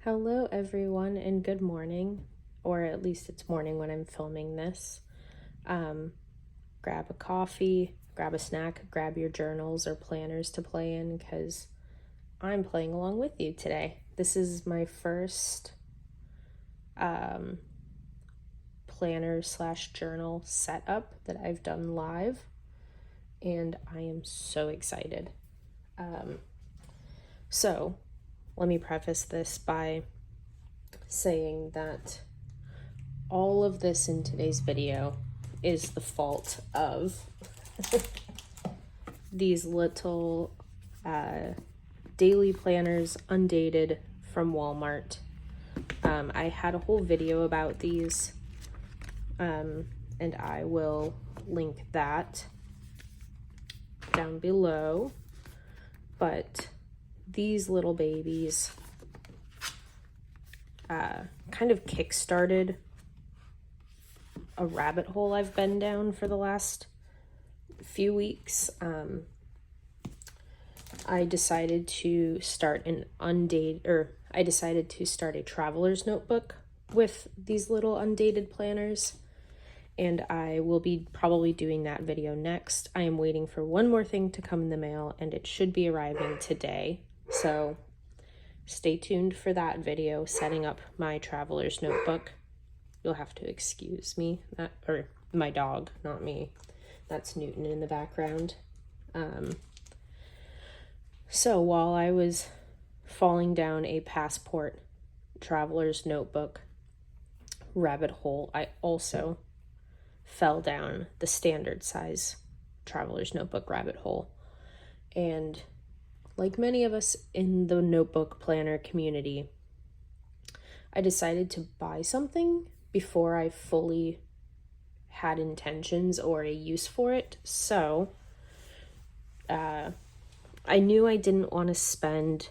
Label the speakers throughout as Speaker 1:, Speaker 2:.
Speaker 1: Hello everyone and good morning, or at least it's morning when I'm filming this. Grab a coffee, grab a snack, grab your journals or planners to play in because I'm playing along with you today. This is my first planner slash journal setup that I've done live, and I am so excited. So let me preface this by saying that all of this in today's video is the fault of these little daily planners, undated, from Walmart. I had a whole video about these, and I will link that down below. But these little babies kind of kick-started a rabbit hole I've been down for the last few weeks. I decided to start a traveler's notebook with these little undated planners, and I will be probably doing that video next. I am waiting for one more thing to come in the mail, and it should be arriving today. So stay tuned for that video, setting up my traveler's notebook. You'll have to excuse me, or my dog, not me. That's Newton in the background. So while I was falling down a passport traveler's notebook rabbit hole, I also fell down the standard size traveler's notebook rabbit hole. And like many of us in the notebook planner community, I decided to buy something before I fully had intentions or a use for it. So I knew I didn't want to spend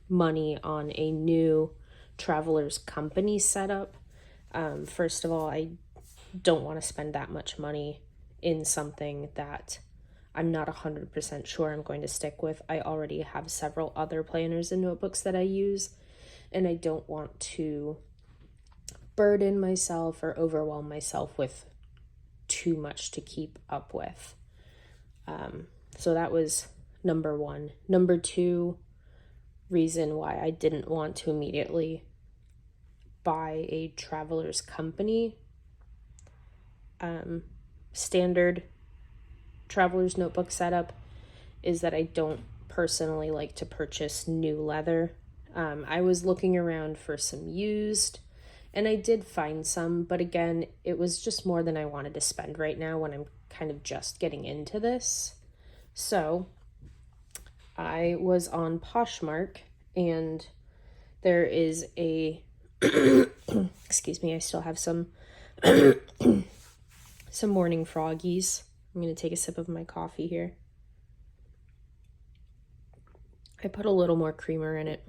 Speaker 1: money on a new traveler's company setup. First of all, I don't want to spend that much money in something that I'm not 100% sure I'm going to stick with. I already have several other planners and notebooks that I use, and I don't want to burden myself or overwhelm myself with too much to keep up with. So that was number one. Number two reason why I didn't want to immediately buy a traveler's company standard traveler's notebook setup is that I don't personally like to purchase new leather. I was looking around for some used, and I did find some, but again, it was just more than I wanted to spend right now when I'm kind of just getting into this. So I was on Poshmark, and there is a excuse me, I still have some some morning froggies. I'm going to take a sip of my coffee here. I put a little more creamer in it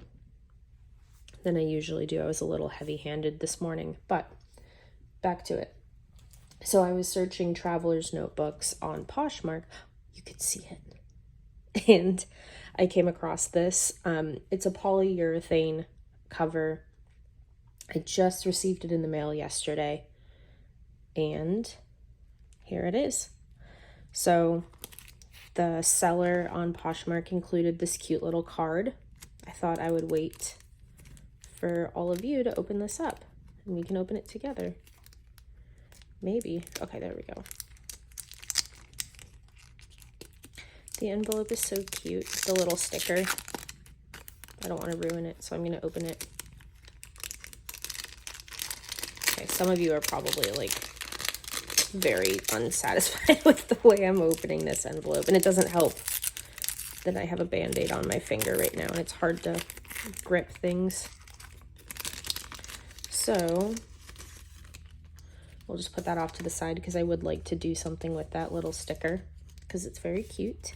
Speaker 1: than I usually do. I was a little heavy-handed this morning, but back to it. So I was searching traveler's notebooks on Poshmark. You could see it. And I came across this. It's a polyurethane cover. I just received it in the mail yesterday, and here it is. So the seller on Poshmark included this cute little card. I thought I would wait for all of you to open this up, and we can open it together. Maybe. Okay, there we go. The envelope is so cute. The little sticker. I don't want to ruin it, so I'm going to open it. Okay, some of you are probably like very unsatisfied with the way I'm opening this envelope, and it doesn't help that I have a band-aid on my finger right now, and it's hard to grip things. So we'll just put that off to the side because I would like to do something with that little sticker because it's very cute.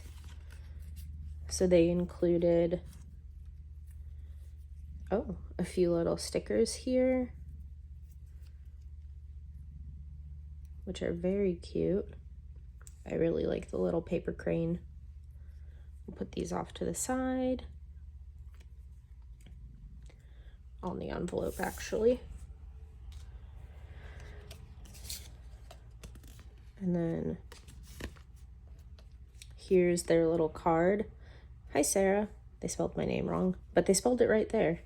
Speaker 1: So they included, a few little stickers here, which are very cute. I really like the little paper crane. We'll put these off to the side. on the envelope, actually. And then here's their little card. Hi, Sarah. They spelled my name wrong, but they spelled it right there.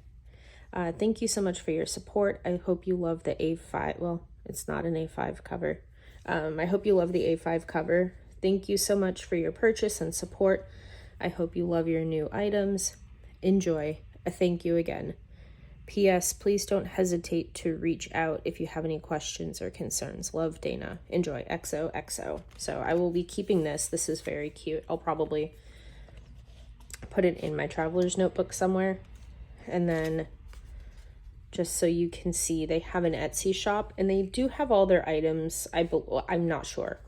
Speaker 1: Thank you so much for your support. I hope you love the A5. Well, it's not an A5 cover. I hope you love the A5 cover. Thank you so much for your purchase and support. I hope you love your new items. Enjoy. Thank you again. P.S. Please don't hesitate to reach out if you have any questions or concerns. Love, Dana. Enjoy. XOXO. So I will be keeping this. This is very cute. I'll probably put it in my traveler's notebook somewhere. And then just so you can see, they have an Etsy shop and they do have all their items. I'm not sure.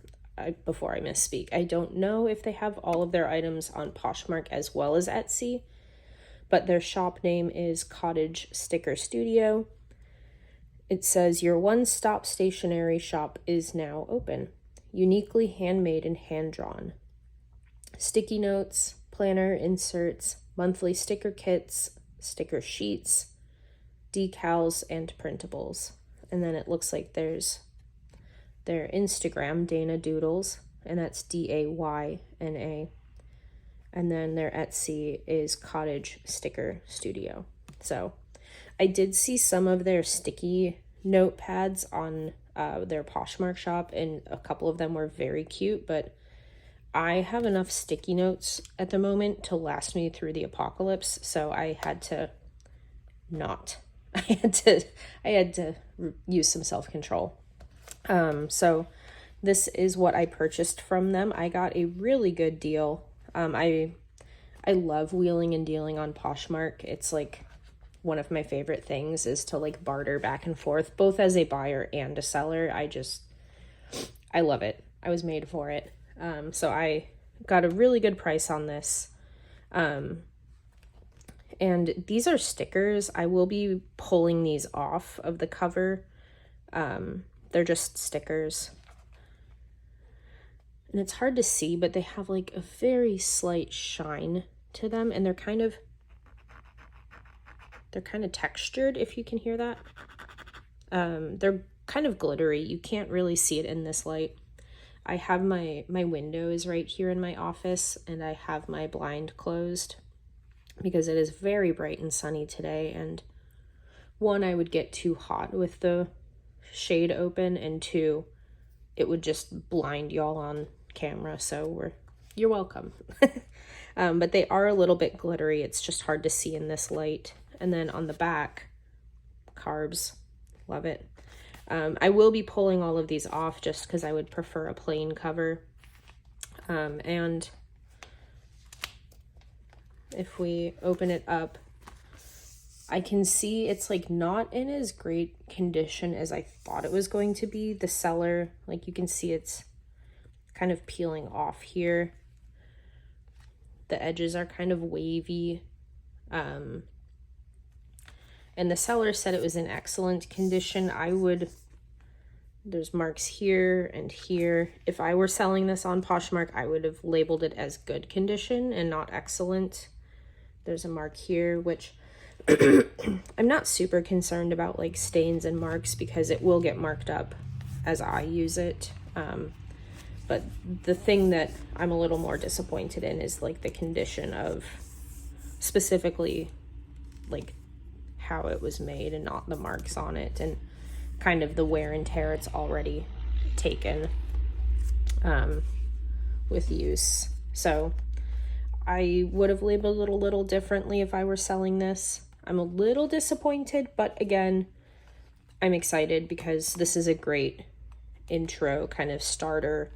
Speaker 1: Before I misspeak, I don't know if they have all of their items on Poshmark as well as Etsy, but their shop name is Cottage Sticker Studio. It says, your one-stop stationery shop is now open. Uniquely handmade and hand-drawn. Sticky notes, planner inserts, monthly sticker kits, sticker sheets, decals, and printables. And then it looks like there's their Instagram, Dana Doodles, and that's Dayna. And then their Etsy is Cottage Sticker Studio. So I did see some of their sticky notepads on their Poshmark shop, and a couple of them were very cute, but I have enough sticky notes at the moment to last me through the apocalypse, so I had to not. I had to use some self-control. So this is what I purchased from them. I got a really good deal. I love wheeling and dealing on Poshmark. It's like one of my favorite things is to like barter back and forth, both as a buyer and a seller. I love it. I was made for it. So I got a really good price on this. And these are stickers. I will be pulling these off of the cover. They're just stickers. And it's hard to see, but they have like a very slight shine to them, and they're kind of textured, if you can hear that. They're kind of glittery. You can't really see it in this light. I have my window is right here in my office, and I have my blind closed because it is very bright and sunny today, and one, I would get too hot with the shade open, and two, it would just blind y'all on camera, so you're welcome. But they are a little bit glittery. It's just hard to see in this light. And then on the back, carbs, love it. I will be pulling all of these off just because I would prefer a plain cover. And if we open it up, I can see it's like not in as great condition as I thought it was going to be. The seller, like you can see it's kind of peeling off here. The edges are kind of wavy. And the seller said it was in excellent condition. There's marks here and here. If I were selling this on Poshmark, I would have labeled it as good condition and not excellent. There's a mark here, which I'm not super concerned about like stains and marks because it will get marked up as I use it. But the thing that I'm a little more disappointed in is like the condition of specifically like how it was made and not the marks on it, and kind of the wear and tear it's already taken with use. So I would have labeled it a little differently if I were selling this. I'm a little disappointed, but again, I'm excited because this is a great intro kind of starter.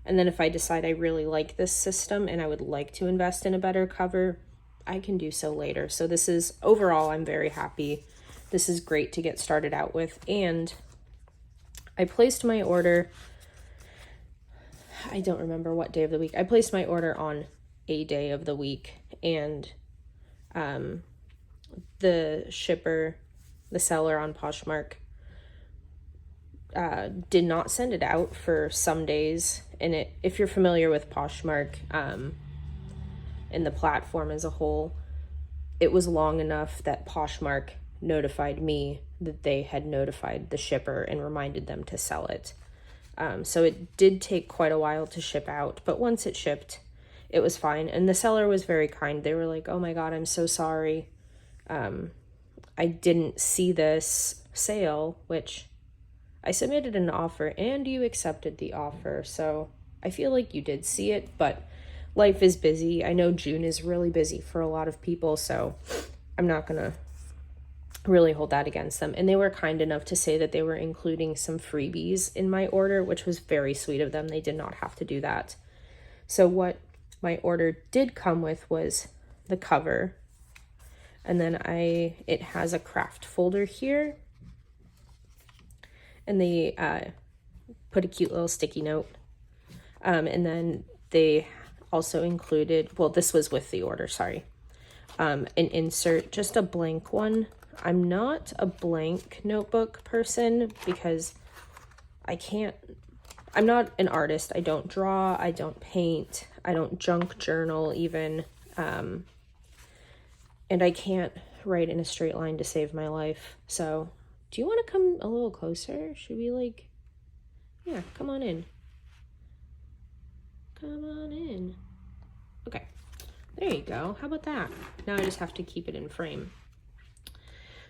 Speaker 1: And then if I decide I really like this system and I would like to invest in a better cover, I can do so later. So this is, overall, I'm very happy. This is great to get started out with. And I placed my order, I don't remember what day of the week. I placed my order on a day of the week, and the shipper, the seller on Poshmark, did not send it out for some days. And if you're familiar with Poshmark and the platform as a whole, it was long enough that Poshmark notified me that they had notified the shipper and reminded them to sell it. So it did take quite a while to ship out, but once it shipped, it was fine. And the seller was very kind. They were like, "Oh my God, I'm so sorry. I didn't see this sale," which I submitted an offer and you accepted the offer. So I feel like you did see it, but life is busy. I know June is really busy for a lot of people, so I'm not going to really hold that against them. And they were kind enough to say that they were including some freebies in my order, which was very sweet of them. They did not have to do that. So what my order did come with was the cover. And then it has a craft folder here. And they put a cute little sticky note. And then they also included, well, this was with the order, sorry. An insert, just a blank one. I'm not a blank notebook person because I'm not an artist. I don't draw, I don't paint, I don't junk journal even. And I can't write in a straight line to save my life. So do you want to come a little closer? Should we yeah, come on in. Come on in. Okay, there you go. How about that? Now I just have to keep it in frame.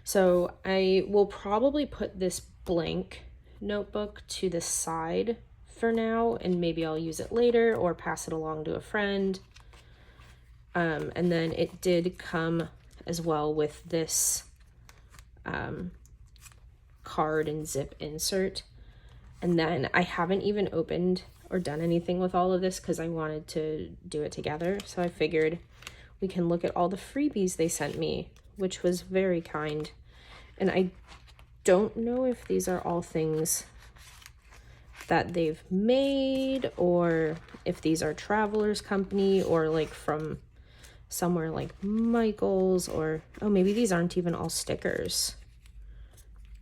Speaker 1: So I will probably put this blank notebook to the side for now, and maybe I'll use it later or pass it along to a friend. And then it did come as well with this card and zip insert. And then I haven't even opened or done anything with all of this because I wanted to do it together. So I figured we can look at all the freebies they sent me, which was very kind. And I don't know if these are all things that they've made or if these are Traveler's Company or like from somewhere like Michael's, or oh, maybe these aren't even all stickers.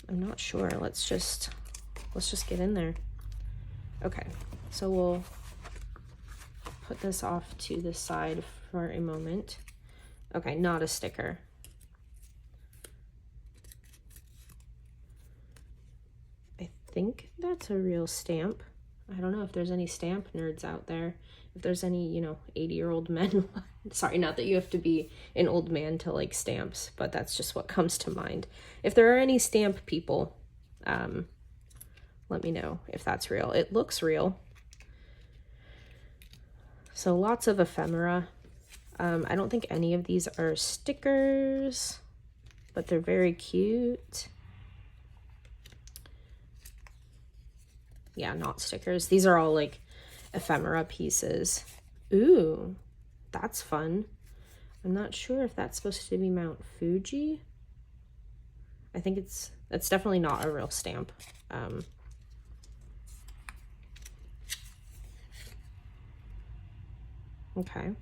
Speaker 1: I'm not sure. Let's just get in there. Okay, so we'll put this off to the side for a moment. Okay, not a sticker. I think that's a real stamp. I don't know if there's any stamp nerds out there. If there's any, 80-year-old men. Sorry, not that you have to be an old man to like stamps, but that's just what comes to mind. If there are any stamp people, let me know if that's real. It looks real. So lots of ephemera. I don't think any of these are stickers, but they're very cute. Yeah, not stickers. These are all like ephemera pieces. Ooh, that's fun. I'm not sure if that's supposed to be Mount Fuji. I think that's definitely not a real stamp. Okay.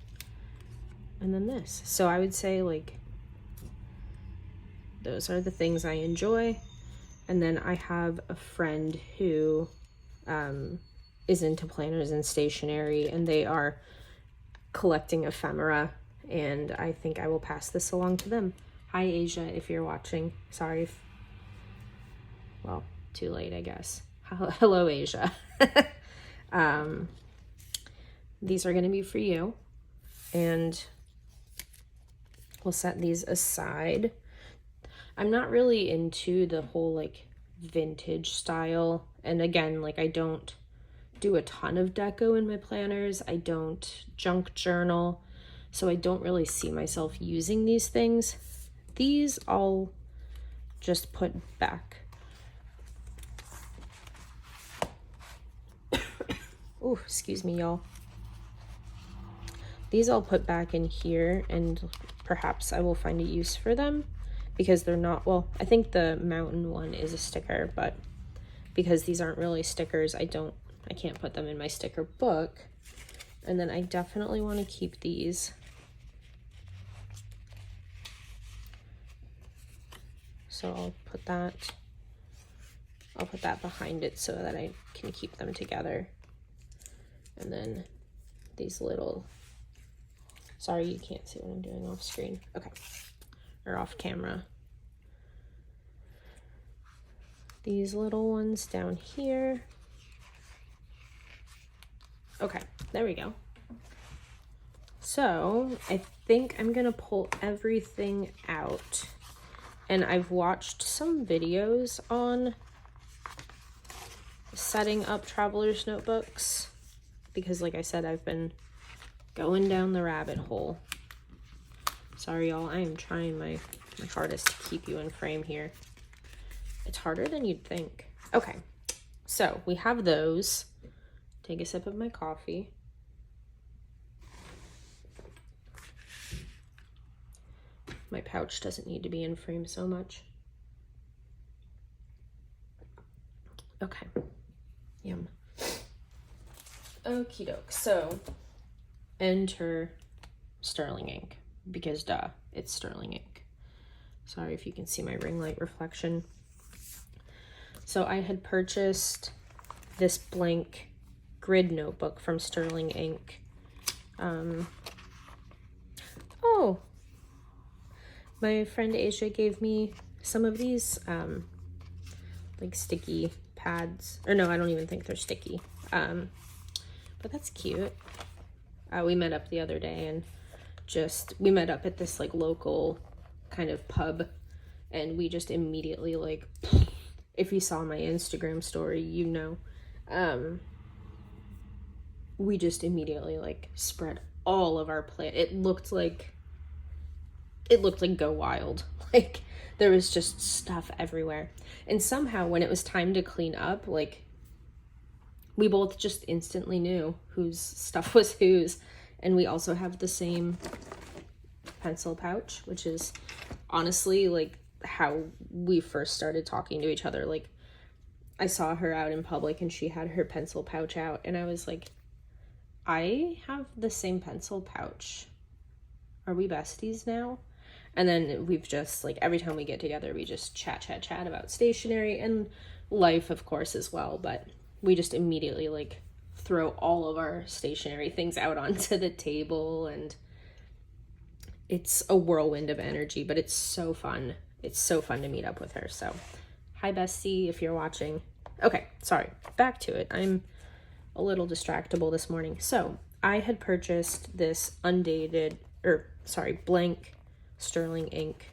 Speaker 1: And then this. So I would say like those are the things I enjoy. And then I have a friend who is into planners and stationery, and they are collecting ephemera, and I think I will pass this along to them. Hi Asia, if you're watching. Sorry if, well, too late, I guess. Hello Asia. These are going to be for you, and we'll set these aside. I'm not really into the whole like vintage style, and again, like I don't do a ton of deco in my planners. I don't junk journal, so I don't really see myself using these things. These I'll just put back. Oh, excuse me, y'all. These I'll put back in here, and perhaps I will find a use for them because they're not, well, I think the mountain one is a sticker, but because these aren't really stickers, I can't put them in my sticker book. And then I definitely want to keep these. So I'll put that behind it so that I can keep them together. And then these little, sorry, you can't see what I'm doing off screen. Okay, or off camera. these little ones down here. Okay, there we go. So I think I'm gonna pull everything out, and I've watched some videos on setting up traveler's notebooks because, like I said, I've been going down the rabbit hole. Sorry, y'all, I am trying my hardest to keep you in frame here. It's harder than you'd think. Okay, so we have those. Take a sip of my coffee. My pouch doesn't need to be in frame so much. Okay, yum. Okie doke, so enter sterling ink, because duh, it's sterling ink. Sorry if you can see my ring light reflection. So I had purchased this blank grid notebook from Sterling Ink. Oh, my friend Asia gave me some of these like sticky pads, or no, I don't even think they're sticky, but that's cute. We met up the other day, and we met up at this like local kind of pub, and we just immediately, like, if you saw my Instagram story, you know, we just immediately like spread all of our plate. It looked like Go Wild. Like, there was just stuff everywhere. And somehow when it was time to clean up, like, we both just instantly knew whose stuff was whose. And we also have the same pencil pouch, which is honestly like how we first started talking to each other. Like, I saw her out in public and she had her pencil pouch out, and I was like, I have the same pencil pouch. Are we besties now? And then we've just, like, every time we get together, we just chat about stationery and life, of course, as well. But we just immediately, like, throw all of our stationery things out onto the table, and it's a whirlwind of energy, but it's so fun. It's so fun to meet up with her. So, hi, bestie, if you're watching. Okay, sorry, back to it. I'm a little distractible this morning. So I had purchased this blank Sterling Ink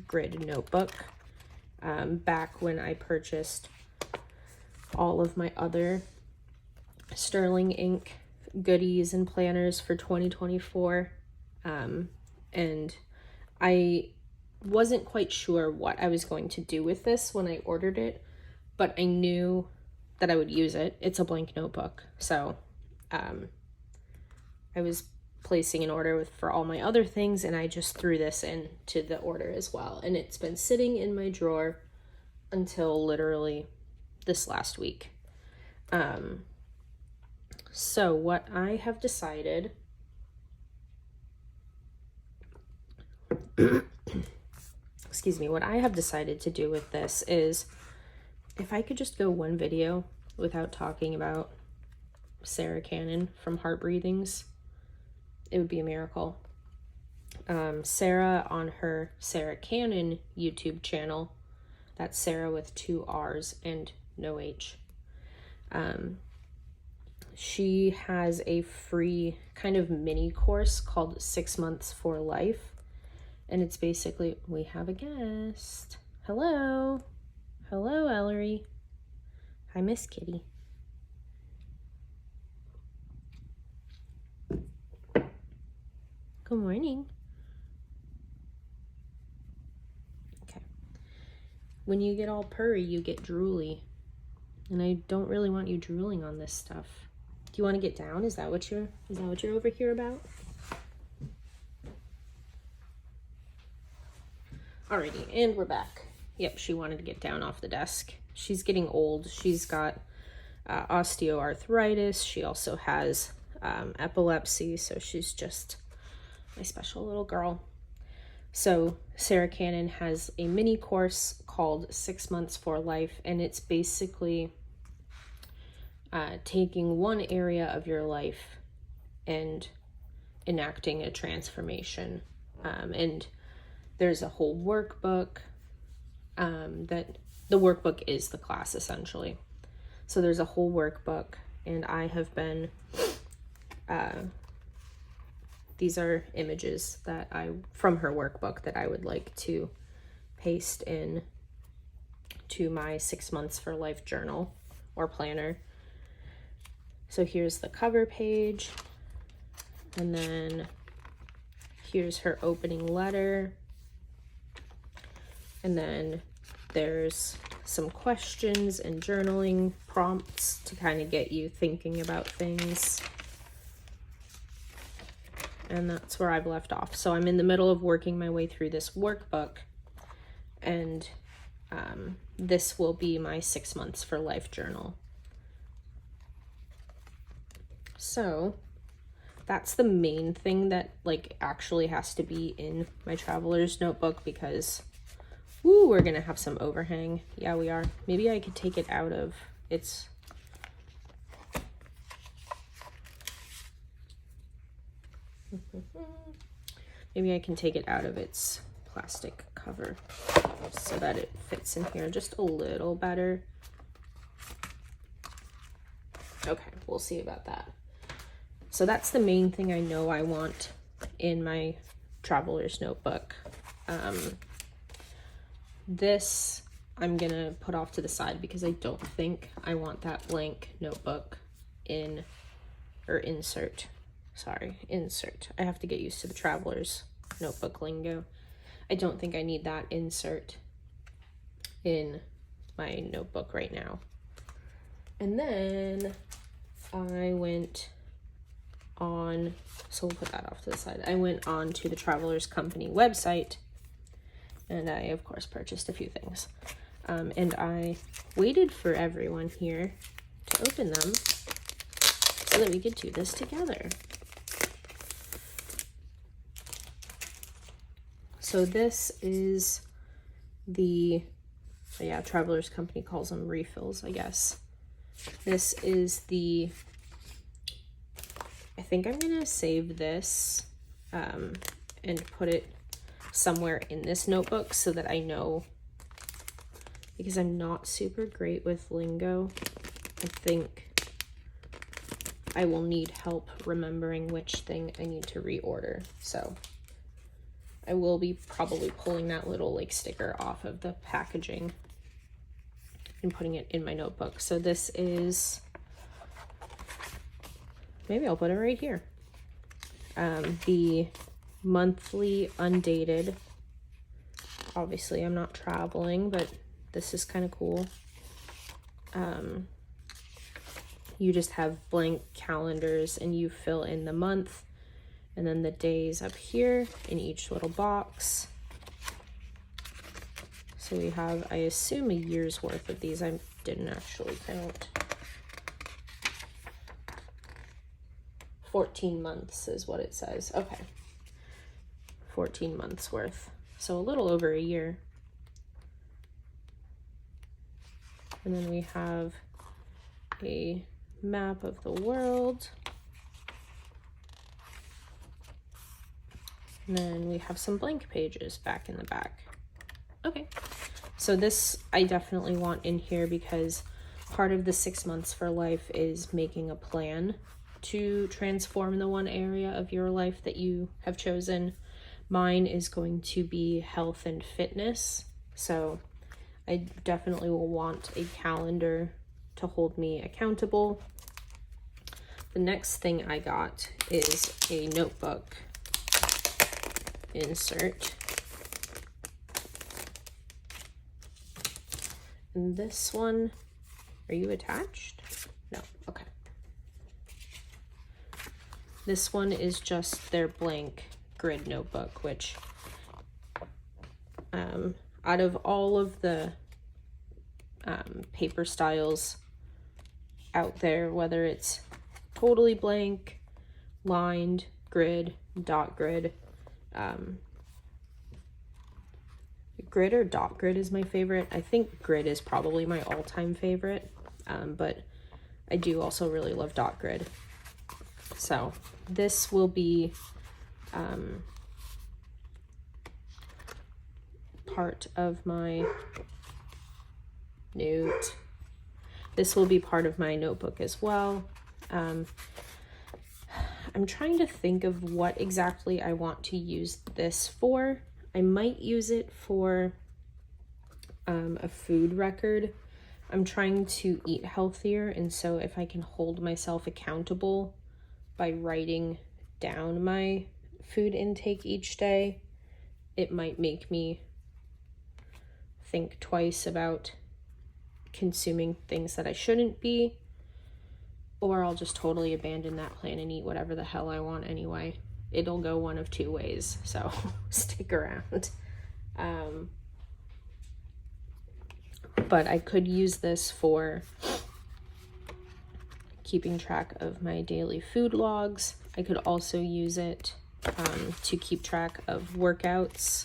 Speaker 1: grid notebook back when I purchased all of my other Sterling Ink goodies and planners for 2024. And I wasn't quite sure what I was going to do with this when I ordered it, but I knew that I would use it. It's a blank notebook. So I was placing an order for all my other things, and I just threw this into the order as well. And it's been sitting in my drawer until literally this last week. So what I have decided excuse me, what I have decided to do with this is, if I could just go one video without talking about Sarah Cannon from Heart Breathings, it would be a miracle. Sarah, on her Sarah Cannon YouTube channel, that's Sarah with 2 R's and no H. She has a free kind of mini course called 6 Months for Life. And it's basically, we have a guest. Hello. Hello, Ellery. Hi, Miss Kitty. Good morning. Okay. When you get all purry, you get drooly. And I don't really want you drooling on this stuff. Do you want to get down? Is that what you're over here about? Alrighty, and we're back. Yep, she wanted to get down off the desk. She's getting old. She's got osteoarthritis. She also has epilepsy, so she's just my special little girl. So Sarah Cannon has a mini course called 6 Months for Life, and it's basically taking one area of your life and enacting a transformation. And there's a whole workbook. that the workbook is the class essentially. So there's a whole workbook, and I have been, these are images that from her workbook that I would like to paste in to my 6 months for life journal or planner. So here's the cover page, and then here's her opening letter, and then there's some questions and journaling prompts to kind of get you thinking about things. And that's where I've left off. So I'm in the middle of working my way through this workbook, and this will be my 6 months for life journal. So that's the main thing that like actually has to be in my traveler's notebook, because we're gonna have some overhang. Yeah, we are. Maybe I could take it out of its, maybe I can take it out of its plastic cover so that it fits in here just a little better. Okay, we'll see about that. So that's the main thing I know I want in my traveler's notebook. This I'm gonna put off to the side because I don't think I want that blank notebook in, or insert. I have to get used to the traveler's notebook lingo. I don't think I need that insert in my notebook right now. And then I went on, so we'll put that off to the side. I went on to the Travelers Company website, and I of course purchased a few things. And I waited for everyone here to open them so that we could do this together. So this is the, yeah, Travelers Company calls them refills, I guess. This is the, I think I'm gonna save this and put it somewhere in this notebook so that I know, because I'm not super great with lingo. I think I will need help remembering which thing I need to reorder. So I will be probably pulling that little like sticker off of the packaging and putting it in my notebook. So this is, maybe I'll put it right here. The monthly undated. Obviously I'm not traveling, but this is kind of cool. You just have blank calendars and you fill in the month and then the days up here in each little box. So we have, I assume, a year's worth of these. I didn't actually count. 14 months is what it says. Okay. 14 months worth. So a little over a year. And then we have a map of the world. And then we have some blank pages back in the back. Okay, so this I definitely want in here because part of the 6 months for life is making a plan to transform the one area of your life that you have chosen. Mine is going to be health and fitness. So I definitely will want a calendar to hold me accountable. The next thing I got is a notebook insert. And this one, are you attached? No, okay. This one is just their blank grid notebook, which out of all of the paper styles out there, whether it's totally blank, lined, grid, dot grid, grid or dot grid is my favorite. I think grid is probably my all-time favorite, but I do also really love dot grid. So this will be part of my note. This will be part of my notebook as well. I'm trying to think of what exactly I want to use this for. I might use it for a food record. I'm trying to eat healthier, and so if I can hold myself accountable by writing down my food intake each day, it might make me think twice about consuming things that I shouldn't be, or I'll just totally abandon that plan and eat whatever the hell I want anyway. It'll go one of two ways, so stick around. But I could use this for keeping track of my daily food logs. I could also use it to keep track of workouts.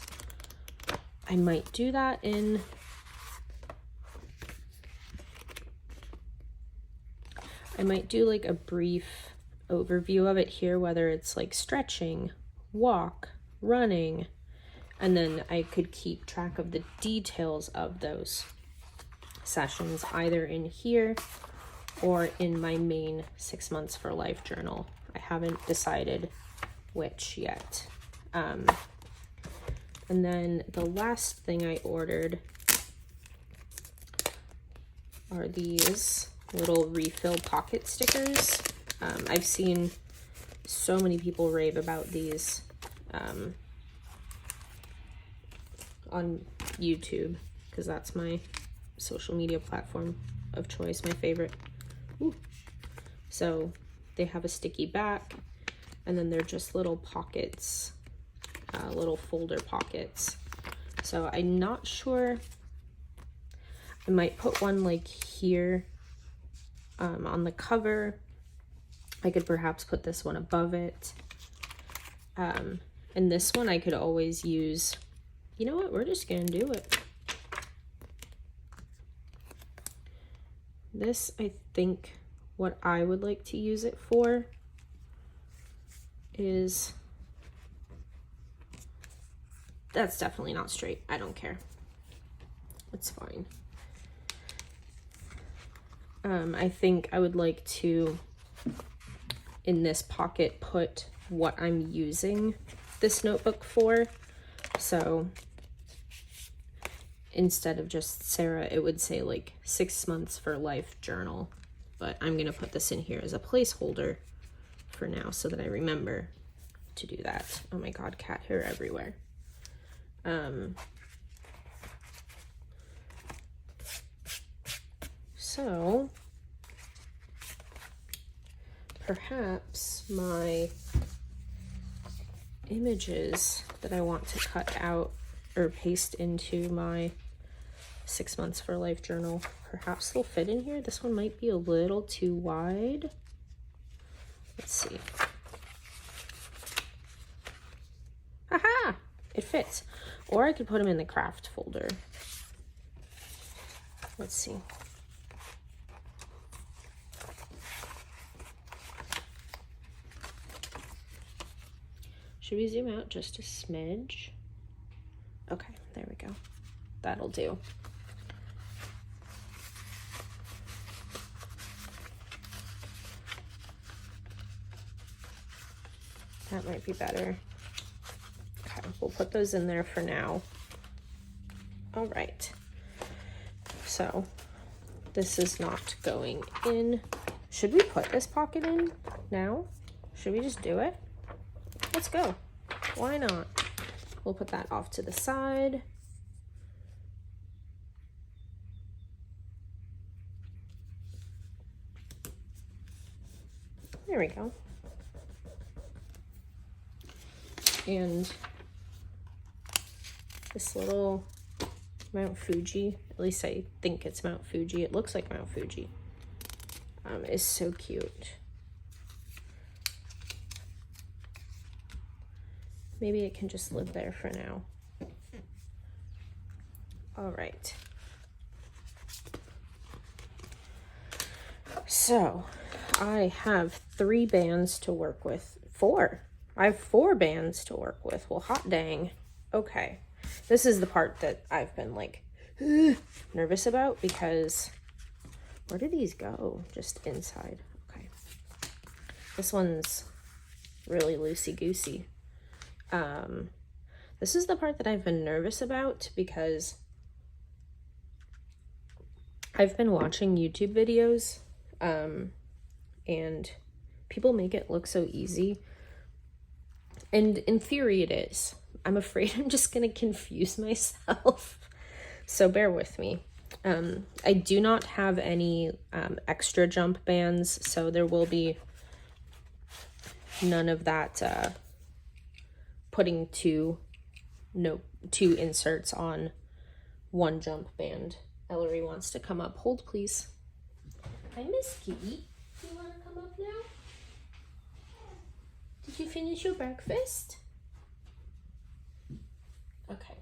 Speaker 1: I might do that in I might do like a brief overview of it here, whether it's like stretching, walk, running, and then I could keep track of the details of those sessions either in here or in my main 6 months for life journal. I haven't decided which yet. And then the last thing I ordered are these little refill pocket stickers. I've seen so many people rave about these on YouTube, because that's my social media platform of choice, my favorite. Ooh. So they have a sticky back, and then they're just little pockets, little folder pockets. So I'm not sure. I might put one like here on the cover. I could perhaps put this one above it. And this one I could always use. You know what? We're just gonna do it. This, I think, what I would like to use it for is, that's definitely not straight. I don't care. It's fine. I think I would like to, in this pocket, put what I'm using this notebook for. So instead of just Sarah, it would say like 6 months for life journal. But I'm going to put this in here as a placeholder for now so that I remember to do that. Oh my God, cat hair everywhere. So perhaps my images that I want to cut out or paste into my 6 months for life journal, perhaps they'll fit in here. This one might be a little too wide. Let's see. Aha! It fits. Or I could put them in the craft folder. Let's see. Should we zoom out just a smidge? Okay, there we go. That'll do. That might be better. Okay, we'll put those in there for now. All right. So this is not going in. Should we put this pocket in now? Should we just do it? Let's go. Why not? We'll put that off to the side. There we go. And this little Mount Fuji, at least I think it's Mount Fuji. It looks like Mount Fuji. Is so cute. Maybe it can just live there for now. All right. So I have 3 bands to work with. 4. I have 4 bands to work with. Well, hot dang. Okay. This is the part that I've been like nervous about because where do these go? Just inside. Okay. This one's really loosey-goosey. This is the part that I've been nervous about because I've been watching YouTube videos, and people make it look so easy. And in theory it is. I'm afraid I'm just gonna confuse myself. So bear with me. I do not have any extra jump bands, so there will be none of that putting two inserts on one jump band. Ellery wants to come up. Hold, please. Hi, Miss Kitty. You want to come up now? Did you finish your breakfast? Okay.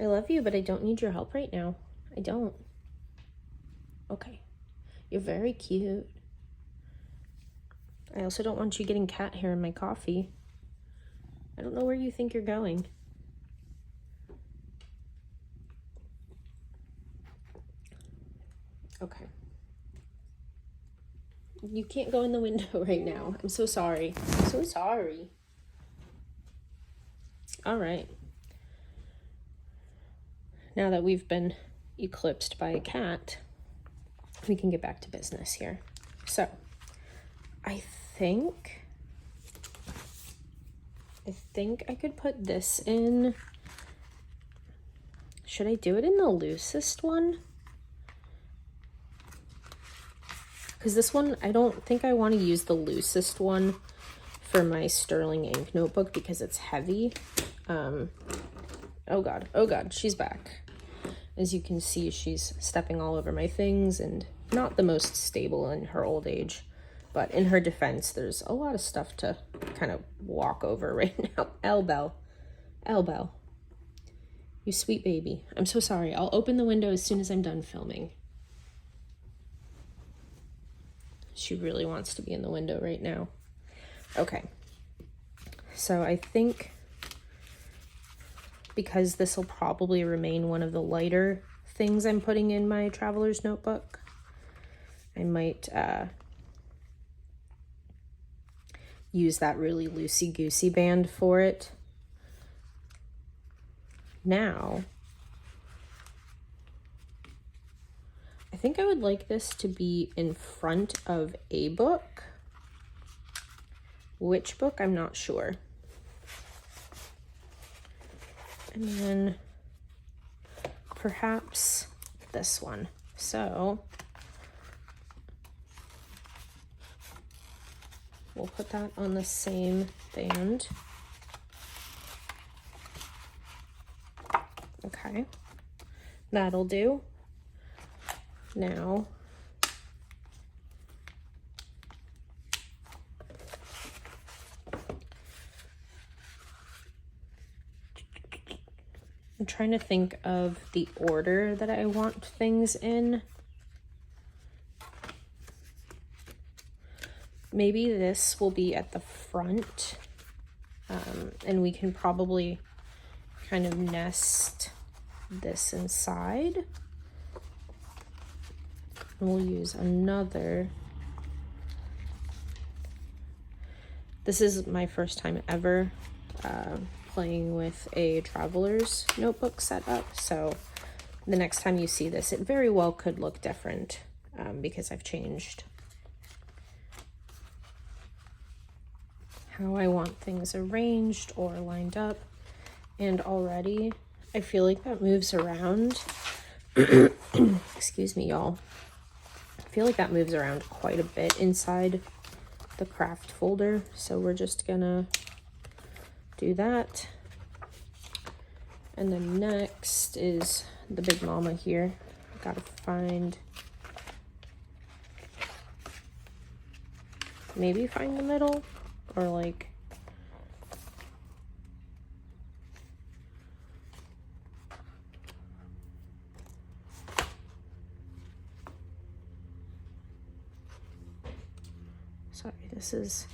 Speaker 1: I love you, but I don't need your help right now. I don't. Okay. You're very cute. I also don't want you getting cat hair in my coffee. I don't know where you think you're going. Okay. You can't go in the window right now. I'm so sorry. I'm so sorry. All right. Now that we've been eclipsed by a cat, we can get back to business here. So, I think I could put this in. Should I do it in the loosest one? Because this one, I don't think I want to use the loosest one for my sterling ink notebook because it's heavy. Oh God, she's back. As you can see, she's stepping all over my things and not the most stable in her old age. But in her defense, there's a lot of stuff to kind of walk over right now. Elbel. You sweet baby. I'm so sorry. I'll open the window as soon as I'm done filming. She really wants to be in the window right now. Okay. So I think because this will probably remain one of the lighter things I'm putting in my traveler's notebook, I might use that really loosey-goosey band for it. Now, I think I would like this to be in front of a book. Which book? I'm not sure. And then perhaps this one. So we'll put that on the same band. Okay, that'll do. Now, I'm trying to think of the order that I want things in. Maybe this will be at the front, and we can probably kind of nest this inside. And we'll use another. This is my first time ever playing with a traveler's notebook setup, so the next time you see this, it very well could look different because I've changed how I want things arranged or lined up. And already I feel like that moves around. Excuse me, y'all. I feel like that moves around quite a bit inside the craft folder, so we're just gonna do that. And then next is the big mama here. Gotta find the middle, or like sorry, this is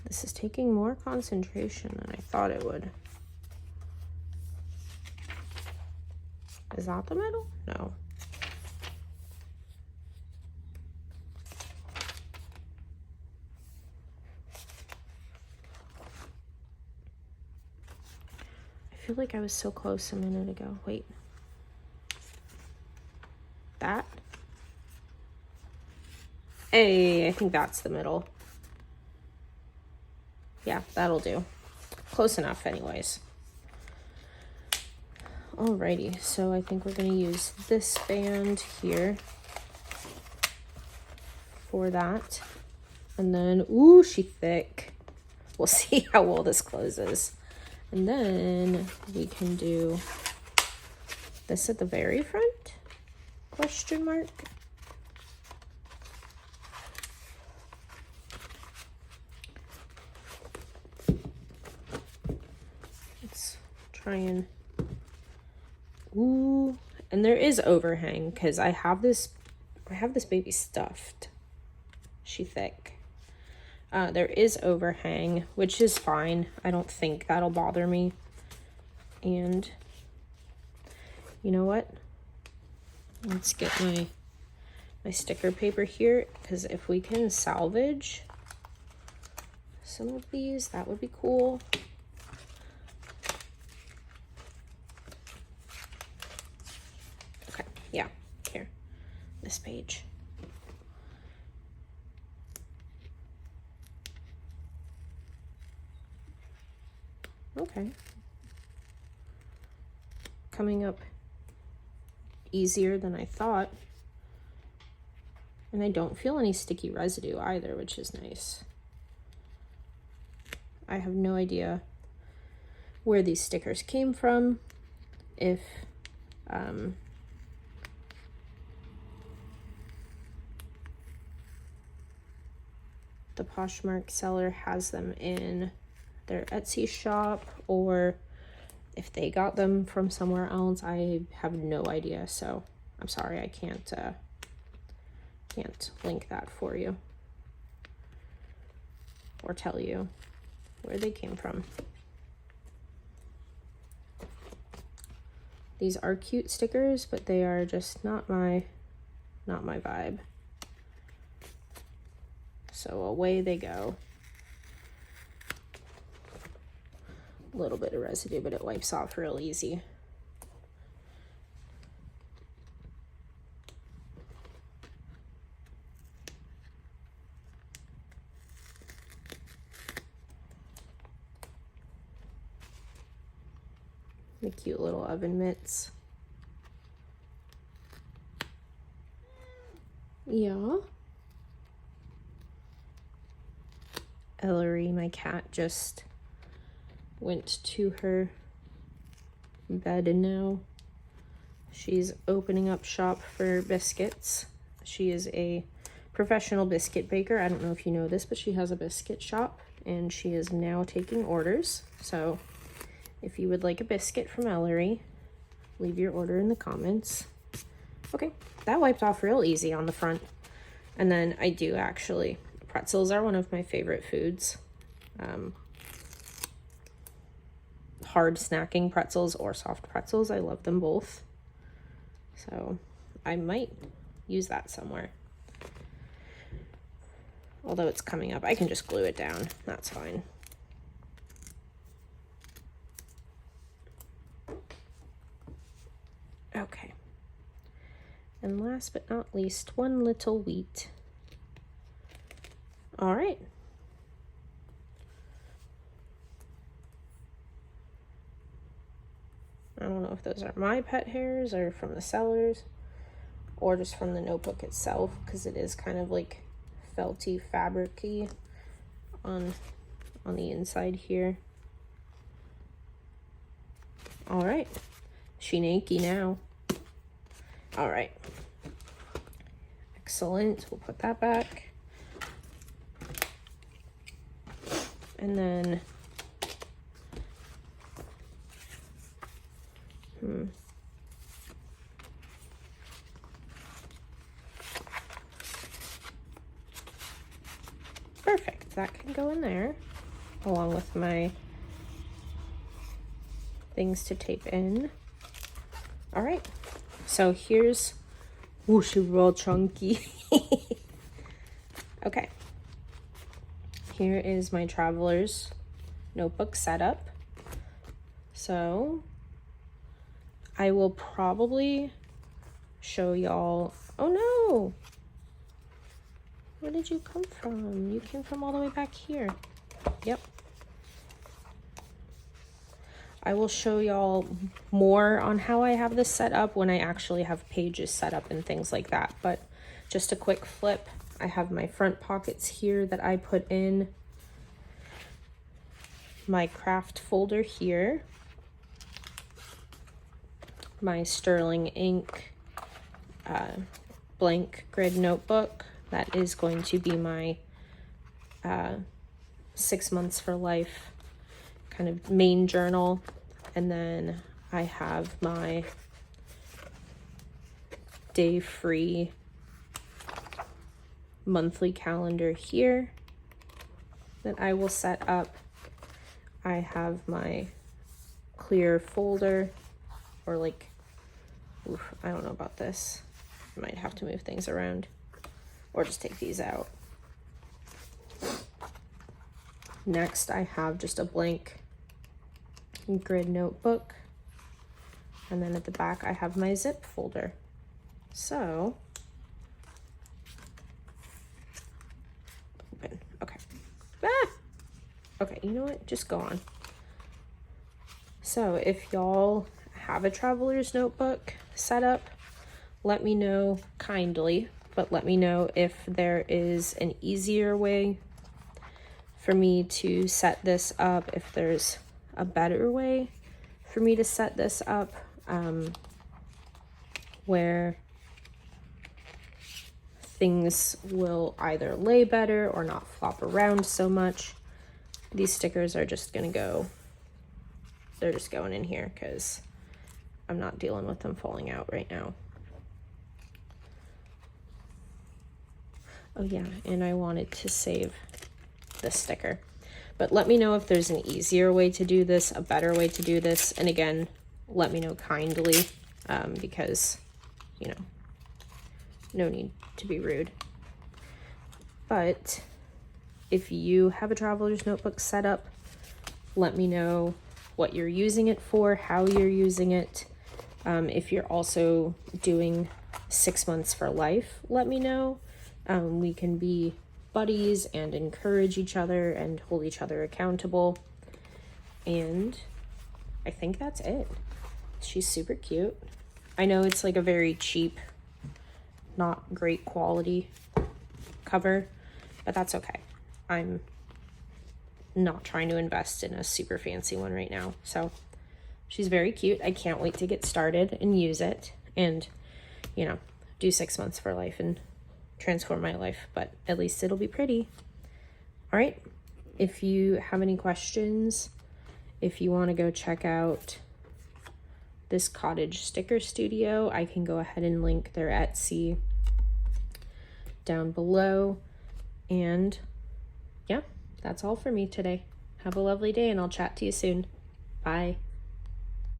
Speaker 1: This is taking more concentration than I thought it would. Is that the middle? No. I feel like I was so close a minute ago. Wait. That? Hey, I think that's the middle. Yeah, that'll do. Close enough anyways. Alrighty, so I think we're going to use this band here for that. And then, ooh, she's thick. We'll see how well this closes. And then we can do this at the very front? Question mark. Let's try and, ooh, and there is overhang because I have this baby stuffed. She's thick. There is overhang, which is fine. I don't think that'll bother me. And you know what? Let's get my sticker paper here, because if we can salvage some of these, that would be cool. Okay, yeah, here, this page. Okay. Coming up easier than I thought. And I don't feel any sticky residue either, which is nice. I have no idea where these stickers came from. If the Poshmark seller has them in their Etsy shop, or if they got them from somewhere else, I have no idea. So I'm sorry, I can't link that for you or tell you where they came from. These are cute stickers, but they are just not my vibe. So away they go. A little bit of residue, but it wipes off real easy. The cute little oven mitts. Yeah. Ellery, my cat, just went to her bed, and now she's opening up shop for biscuits. She is a professional biscuit baker. I don't know if you know this, but she has a biscuit shop, and she is now taking orders. So if you would like a biscuit from Ellery, leave your order in the comments. Okay, that wiped off real easy on the front. And then I do actually, pretzels are one of my favorite foods. Hard snacking pretzels or soft pretzels, I love them both. So I might use that somewhere. Although it's coming up, I can just glue it down. That's fine. Okay. And last but not least, one little wheat. All right. I don't know if those are my pet hairs or from the sellers or just from the notebook itself, because it is kind of like felty, fabricy on the inside here. All right. Shineki now. All right. Excellent. We'll put that back. And then perfect. That can go in there. along with my things to tape in. All right, so here's, whoo, she's real chunky. Okay, here is my traveler's notebook setup. So I will probably show y'all, oh no, where did you come from? You came from all the way back here. Yep. I will show y'all more on how I have this set up when I actually have pages set up and things like that. But just a quick flip, I have my front pockets here that I put in my craft folder here, my Sterling ink blank grid notebook. That is going to be my 6 months for life kind of main journal. And then I have my day free monthly calendar here that I will set up. I have my clear folder, or like, oof, I don't know about this. I might have to move things around or just take these out. Next, I have just a blank grid notebook. And then at the back, I have my zip folder. So, open, okay. Ah! Okay, you know what? Just go on. So if y'all have a traveler's notebook set up, let me know kindly, but let me know if there is an easier way for me to set this up, if there's a better way for me to set this up, where things will either lay better or not flop around so much. These stickers are just gonna go, they're just going in here because I'm not dealing with them falling out right now. Oh yeah, and I wanted to save this sticker. But let me know if there's an easier way to do this, a better way to do this. And again, let me know kindly, because, you know, no need to be rude. But if you have a traveler's notebook set up, let me know what you're using it for, how you're using it. If you're also doing 6 months for life, let me know. We can be buddies and encourage each other and hold each other accountable. And I think that's it. She's super cute. I know it's like a very cheap, not great quality cover, but that's okay. I'm not trying to invest in a super fancy one right now. So she's very cute. I can't wait to get started and use it and, you know, do 6 months for life and transform my life, but at least it'll be pretty. All right. If you have any questions, if you want to go check out this cottage sticker studio, I can go ahead and link their Etsy down below. And yeah, that's all for me today. Have a lovely day and I'll chat to you soon. Bye.